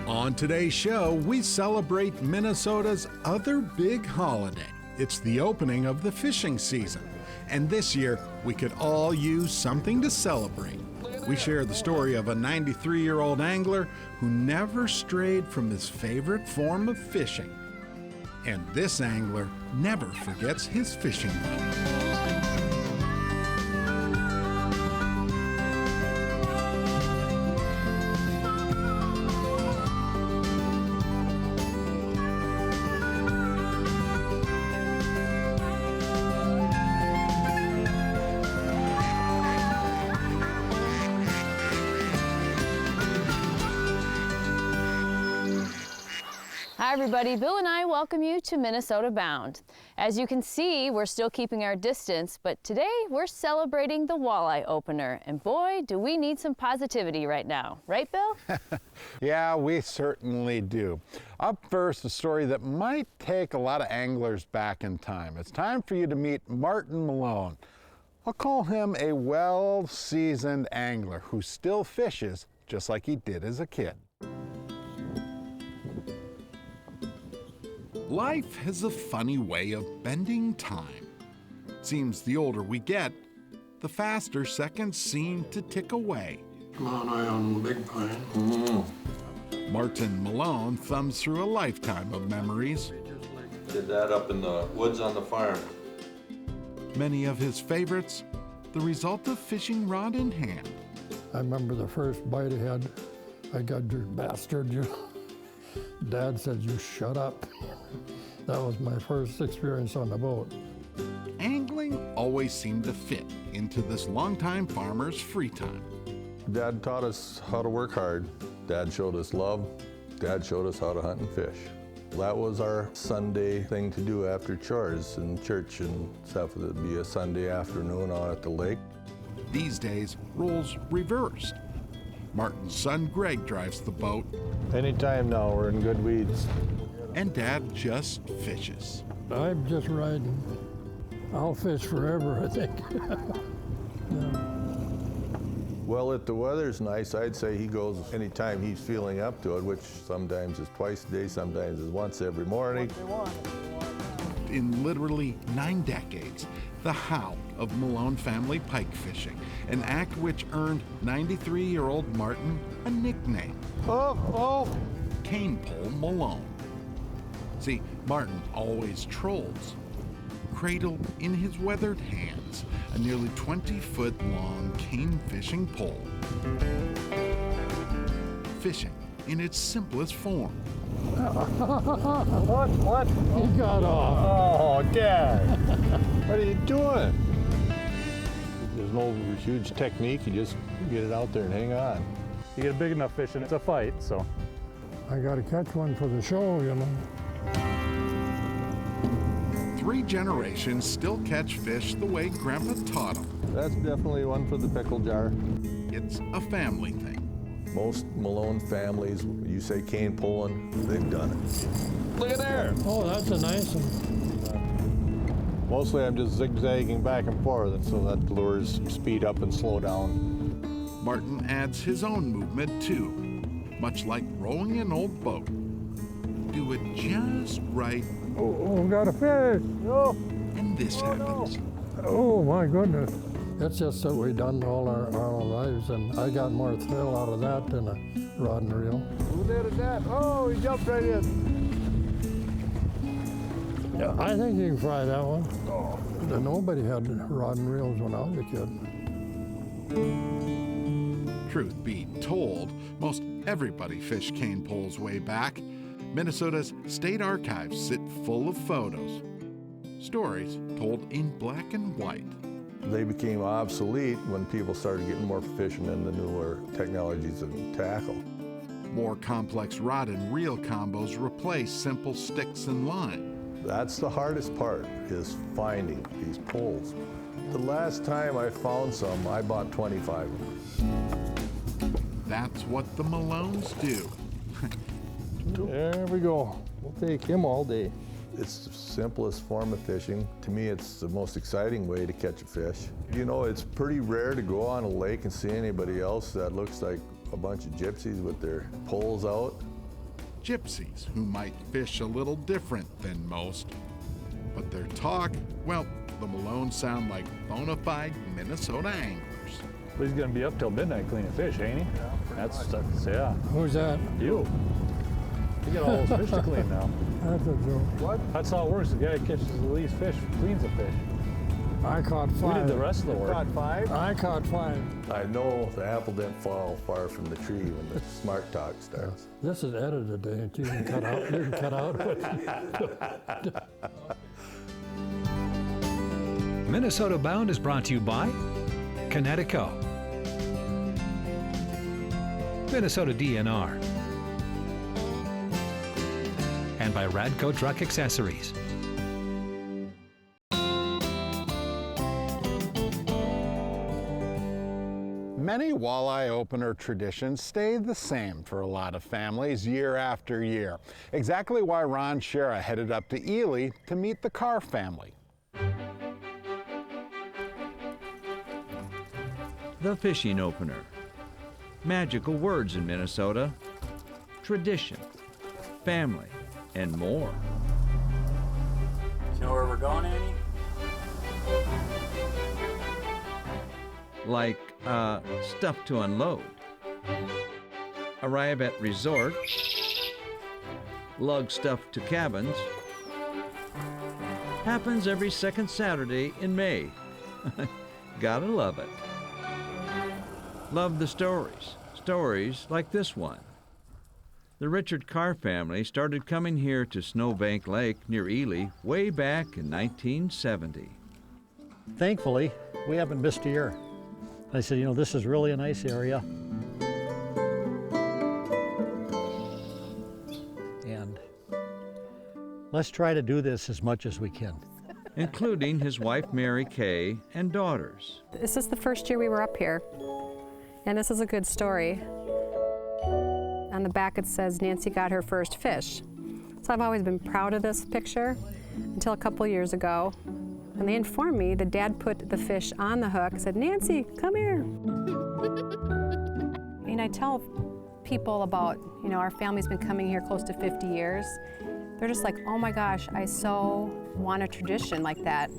On today's show, we celebrate Minnesota's other big holiday. It's the opening of the fishing season. And this year, we could all use something to celebrate. We share the story of a 93-year-old angler who never strayed from his favorite form of fishing. And this angler never forgets his fishing boat. Hi everybody, Bill and I welcome you to Minnesota Bound. As you can see, we're still keeping our distance, but today we're celebrating the Walleye Opener, and boy, do we need some positivity right now. Right, Bill? Yeah, we certainly do. Up first, a story that might take a lot of anglers back in time. It's time for you to meet Martin Malone. I'll call him a well-seasoned angler who still fishes just like he did as a kid. Life has a funny way of bending time. Seems the older we get, the faster seconds seem to tick away. Come on, eye on Big Pine. Martin Malone thumbs through a lifetime of memories. Did that up in the woods on the farm. Many of his favorites, the result of fishing rod in hand. I remember the first bite I had. I got your bastard. Dad said, "You shut up." That was my first experience on the boat. Angling always seemed to fit into this longtime farmer's free time. Dad taught us how to work hard. Dad showed us love. Dad showed us how to hunt and fish. That was our Sunday thing to do after chores and church and stuff. It'd be a Sunday afternoon out at the lake. These days, roles reversed. Martin's son Greg drives the boat. Anytime now, we're in good weeds. And Dad just fishes. I'm just riding. I'll fish forever, I think. Yeah. Well, if the weather's nice, I'd say he goes anytime he's feeling up to it, which sometimes is twice a day, sometimes is once every morning. In literally 9 decades, the how of Malone family pike fishing, an act which earned 93-year-old Martin a nickname. Cane Pole Malone. See, Martin always trolls. Cradled in his weathered hands, a nearly 20-foot long cane fishing pole. Fishing in its simplest form. What? He got off. Oh, Dad! What are you doing? There's no huge technique. You just get it out there and hang on. You get a big enough fish and it's a fight, so. I got to catch one for the show, you know. 3 generations still catch fish the way Grandpa taught them. That's definitely one for the pickle jar. It's a family thing. Most Malone families, you say cane pulling, they've done it. Look at there! Oh, that's a nice one. Mostly I'm just zigzagging back and forth so that the lures speed up and slow down. Martin adds his own movement too, much like rowing an old boat. Do it just right. Oh, got a fish. Oh, and this happens. Oh, my goodness. It's just that we've done all our lives, and I got more thrill out of that than a rod and reel. Who did that? Oh, he jumped right in. Yeah, I think you can fry that one. Oh. Nobody had rod and reels when I was a kid. Truth be told, most everybody fished cane poles way back. Minnesota's state archives sit full of photos. Stories told in black and white. They became obsolete when people started getting more fishing in the newer technologies of tackle. More complex rod and reel combos replace simple sticks and line. That's the hardest part, is finding these poles. The last time I found some, I bought 25 of them. That's what the Malones do. There we go. We'll take him all day. It's the simplest form of fishing. To me, it's the most exciting way to catch a fish. You know, it's pretty rare to go on a lake and see anybody else that looks like a bunch of gypsies with their poles out. gypsies who might fish a little different than most. But their talk, well, the Malones sound like bona fide Minnesota anglers. But he's gonna be up till midnight cleaning fish, ain't he? Yeah, that's yeah. Who's that? You. You got all those fish to clean now. That's a joke. What? That's how it works. The guy that catches the least fish cleans the fish. I caught 5. We did the rest of the work. Caught 5? I caught 5. I know the apple didn't fall far from the tree when the smart talk starts. This is edited today. You can cut out. You can cut out. Minnesota Bound is brought to you by Connecticut, Minnesota DNR, and by Radco Truck Accessories. Many walleye opener traditions stay the same for a lot of families year after year. Exactly why Ron Shera headed up to Ely to meet the Carr family. The fishing opener. Magical words in Minnesota. Tradition, family, and more. You know where we're going, Annie? Like stuff to unload. Arrive at resort. Lug stuff to cabins. Happens every second Saturday in May. Gotta love it. Love the stories. Stories like this one. The Richard Carr family started coming here to Snowbank Lake near Ely way back in 1970. Thankfully, we haven't missed a year. I said, you know, this is really a nice area. And let's try to do this as much as we can. Including his wife Mary Kay and daughters. This is the first year we were up here, and this is a good story. On the back it says Nancy got her first fish. So I've always been proud of this picture until a couple years ago. And they informed me that Dad put the fish on the hook, said, Nancy, come here. And I tell people about, you know, our family's been coming here close to 50 years. They're just like, oh my gosh, I so want a tradition like that.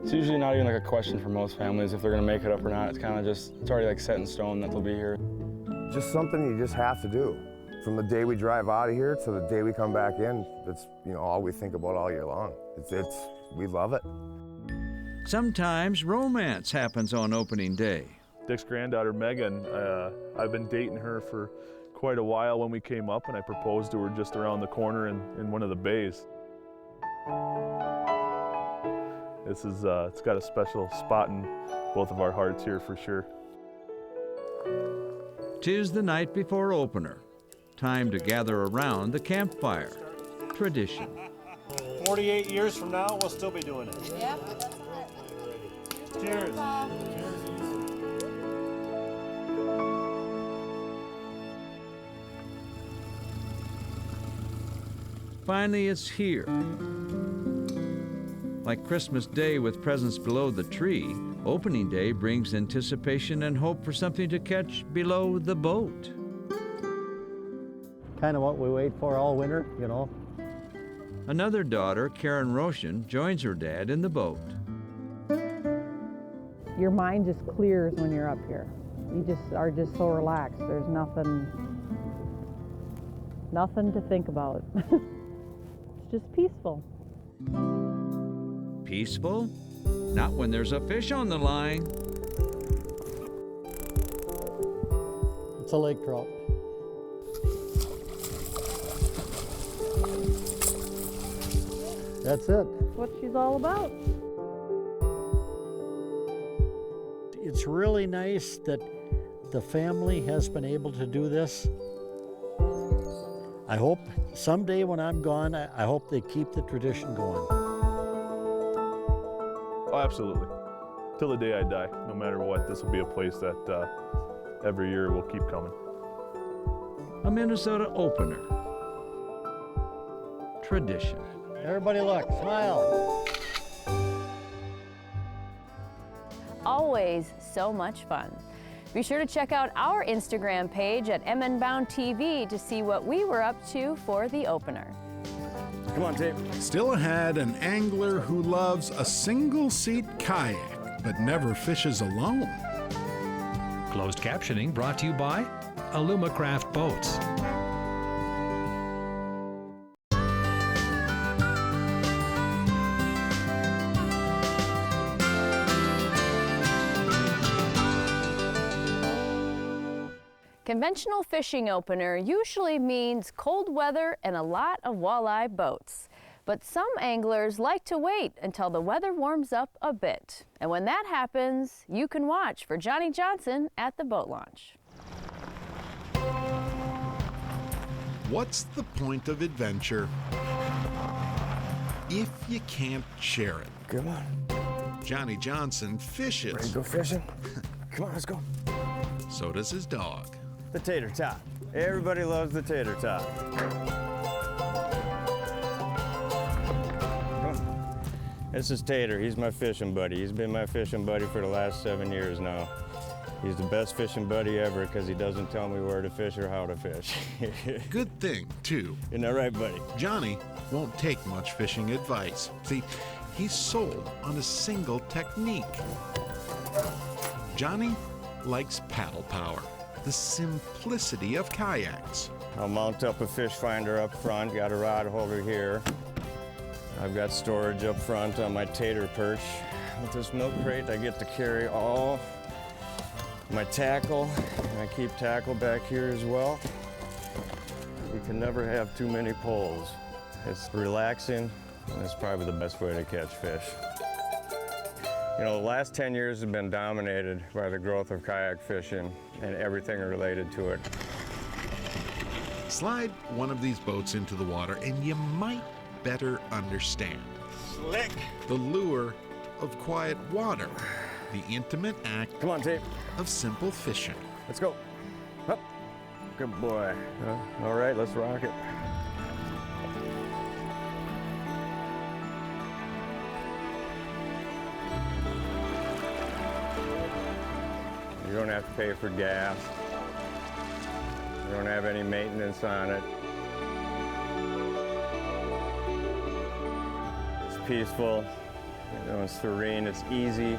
It's usually not even like a question for most families if they're gonna make it up or not. It's kind of just, it's already like set in stone that they'll be here. Just something you just have to do. From the day we drive out of here to the day we come back in, it's, you know, all we think about all year long. We love it. Sometimes romance happens on opening day. Dick's granddaughter, Megan, I've been dating her for quite a while when we came up, and I proposed to her just around the corner in one of the bays. This is, it's got a special spot in both of our hearts here for sure. 'Tis the night before opener. Time to gather around the campfire. Tradition. 48 years from now, we'll still be doing it. Yep. Cheers. Finally, it's here. Like Christmas Day with presents below the tree, opening day brings anticipation and hope for something to catch below the boat. Kind of what we wait for all winter, you know. Another daughter, Karen Roshan, joins her dad in the boat. Your mind just clears when you're up here. You just are just so relaxed. There's nothing to think about. It's just peaceful. Peaceful? Not when there's a fish on the line. It's a lake trout. That's it. That's what she's all about. It's really nice that the family has been able to do this. I hope someday when I'm gone, I hope they keep the tradition going. Oh, absolutely. Till the day I die, no matter what, this will be a place that every year will keep coming. A Minnesota opener. Tradition. Everybody look, smile. Always so much fun. Be sure to check out our Instagram page at MNBound TV to see what we were up to for the opener. Come on, Dave. Still ahead, an angler who loves a single-seat kayak but never fishes alone. Closed captioning brought to you by Alumacraft Boats. Conventional fishing opener usually means cold weather and a lot of walleye boats. But some anglers like to wait until the weather warms up a bit. And when that happens, you can watch for Johnny Johnson at the boat launch. What's the point of adventure if you can't share it? Come on. Johnny Johnson fishes. Ready to go fishing? Come on, let's go. So does his dog. The tater tot. Everybody loves the tater tot. This is Tater. He's my fishing buddy. He's been my fishing buddy for the last 7 years now. He's the best fishing buddy ever because he doesn't tell me where to fish or how to fish. Good thing, too. Isn't that right, buddy? Johnny won't take much fishing advice. See, he's sold on a single technique. Johnny likes paddle power, the simplicity of kayaks. I'll mount up a fish finder up front, got a rod holder here. I've got storage up front on my tater perch. With this milk crate, I get to carry all my tackle, and I keep tackle back here as well. You can never have too many poles. It's relaxing, and it's probably the best way to catch fish. You know, the last 10 years have been dominated by the growth of kayak fishing and everything related to it. Slide one of these boats into the water and you might better understand. Slick! The lure of quiet water, the intimate act Come on, Tate. of simple fishing. Let's go. Up. Good boy. All right, let's rock it. You don't have to pay for gas. You don't have any maintenance on it. It's peaceful, you know, it's serene, it's easy.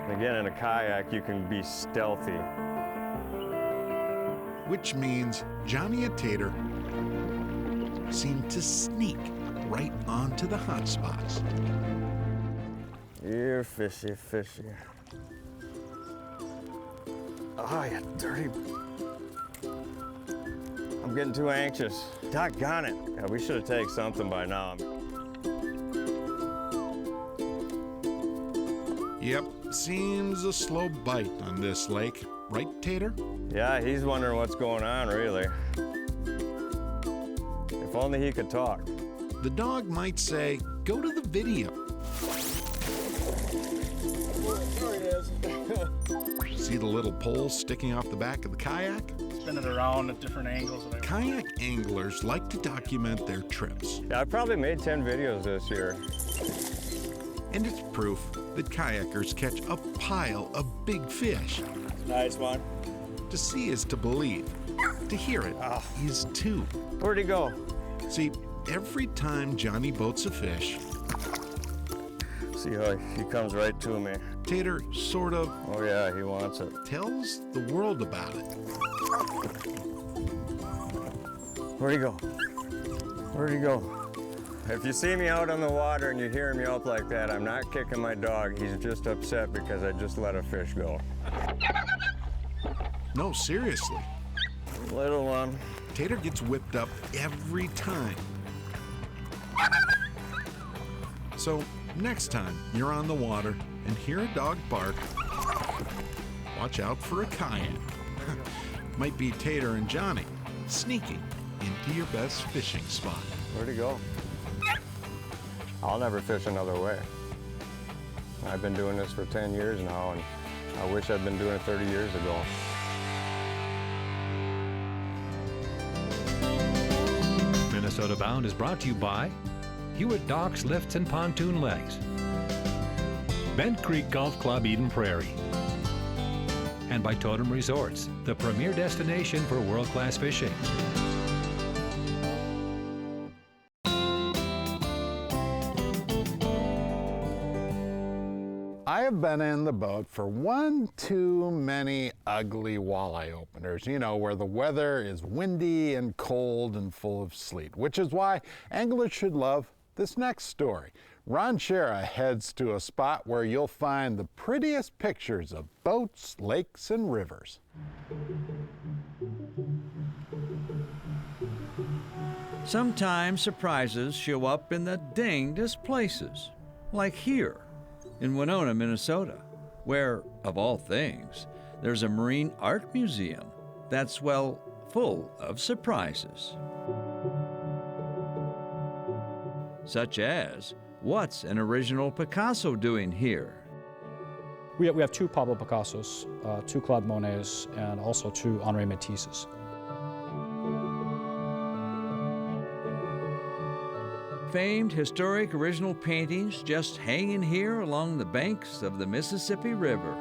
Again, in a kayak, you can be stealthy. Which means Johnny and Tater seem to sneak right onto the hot spots. You're fishy, fishy. Oh, you dirty. I'm getting too anxious. Doggone it. Yeah, we should have taken something by now. Yep, seems a slow bite on this lake. Right, Tater? Yeah, he's wondering what's going on, really. If only he could talk. The dog might say, go to the video. There he is. See the little pole sticking off the back of the kayak? Spin it around at different angles. Kayak anglers like to document their trips. Yeah, I probably made 10 videos this year. And it's proof that kayakers catch a pile of big fish. Nice one. To see is to believe. To hear it is too. Where'd he go? See, every time Johnny boats a fish, see how he comes right to me. Tater sort of, oh yeah, he wants it. Tells the world about it. Where'd he go? Where'd he go? If you see me out on the water and you hear him yelp like that, I'm not kicking my dog. He's just upset because I just let a fish go. No, seriously. Little one. Tater gets whipped up every time. So next time you're on the water and hear a dog bark, watch out for a kayak. Might be Tater and Johnny sneaking into your best fishing spot. Where'd he go? I'll never fish another way. I've been doing this for 10 years now, and I wish I'd been doing it 30 years ago. Minnesota Bound is brought to you by Hewitt Docks Lifts and Pontoon Legs, Bent Creek Golf Club Eden Prairie, and by Totem Resorts, the premier destination for world-class fishing. I have been in the boat for one too many ugly walleye openers, you know, where the weather is windy and cold and full of sleet, which is why anglers should love this next story. Ron Shera heads to a spot where you'll find the prettiest pictures of boats, lakes, and rivers. Sometimes surprises show up in the dangest places, like here in Winona, Minnesota, where, of all things, there's a marine art museum that's, well, full of surprises. Such as, what's an original Picasso doing here? We have two Pablo Picassos, two Claude Monets, and also two Henri Matisses. Famed historic original paintings just hanging here along the banks of the Mississippi River.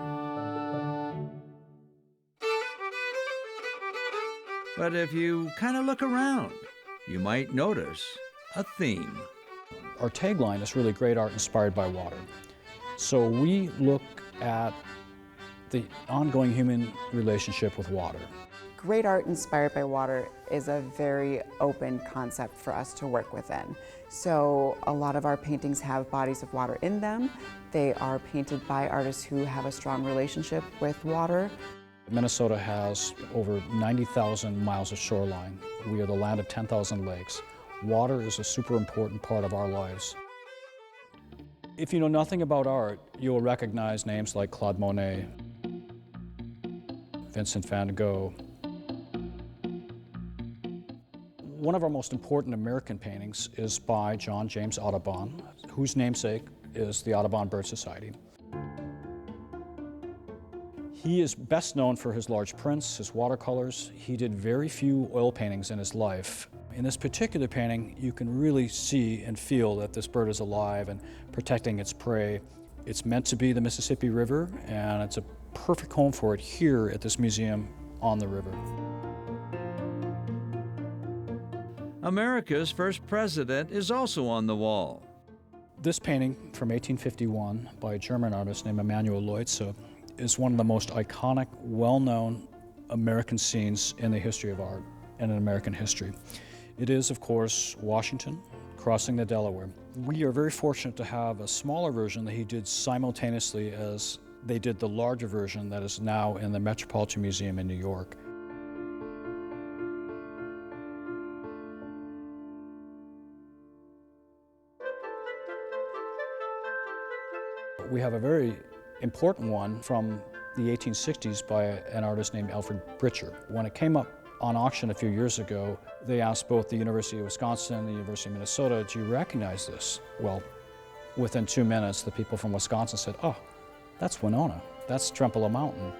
But if you kind of look around, you might notice a theme. Our tagline is really great art inspired by water. So we look at the ongoing human relationship with water. Great art inspired by water is a very open concept for us to work within. So a lot of our paintings have bodies of water in them. They are painted by artists who have a strong relationship with water. Minnesota has over 90,000 miles of shoreline. We are the land of 10,000 lakes. Water is a super important part of our lives. If you know nothing about art, you will recognize names like Claude Monet, Vincent van Gogh. One of our most important American paintings is by John James Audubon, whose namesake is the Audubon Bird Society. He is best known for his large prints, his watercolors. He did very few oil paintings in his life. In this particular painting, you can really see and feel that this bird is alive and protecting its prey. It's meant to be the Mississippi River, and it's a perfect home for it here at this museum on the river. America's first president is also on the wall. This painting from 1851 by a German artist named Emanuel Leutze is one of the most iconic, well-known American scenes in the history of art and in American history. It is, of course, Washington crossing the Delaware. We are very fortunate to have a smaller version that he did simultaneously as they did the larger version that is now in the Metropolitan Museum in New York. We have a very important one from the 1860s by an artist named Alfred Pritchard. When it came up on auction a few years ago, they asked both the University of Wisconsin and the University of Minnesota, do you recognize this? Well, within 2 minutes, the people from Wisconsin said, oh, that's Winona, that's Trempealeau Mountain.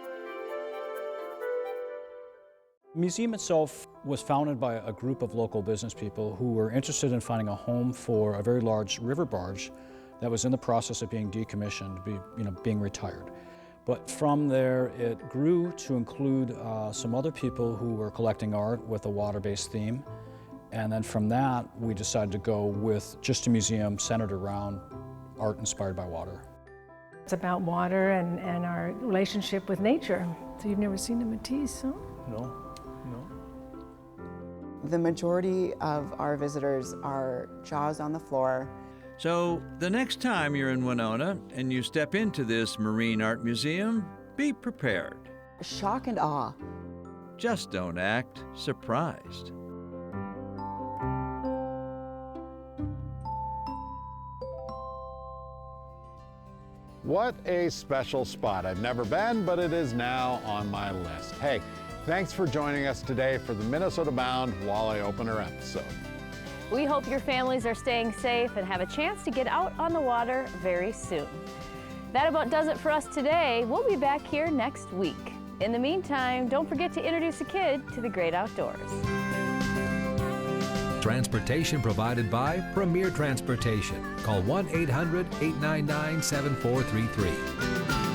The museum itself was founded by a group of local business people who were interested in finding a home for a very large river barge that was in the process of being decommissioned, being retired. But from there, it grew to include some other people who were collecting art with a water-based theme. And then from that, we decided to go with just a museum centered around art inspired by water. It's about water and our relationship with nature. So you've never seen a Matisse, huh? No. The majority of our visitors are jaws on the floor. So the next time you're in Winona and you step into this marine art museum, be prepared. Shock and awe. Just don't act surprised. What a special spot. I've never been, but it is now on my list. Hey, thanks for joining us today for the Minnesota Bound Walleye Opener episode. We hope your families are staying safe and have a chance to get out on the water very soon. That about does it for us today. We'll be back here next week. In the meantime, don't forget to introduce a kid to the great outdoors. Transportation provided by Premier Transportation. Call 1-800-899-7433.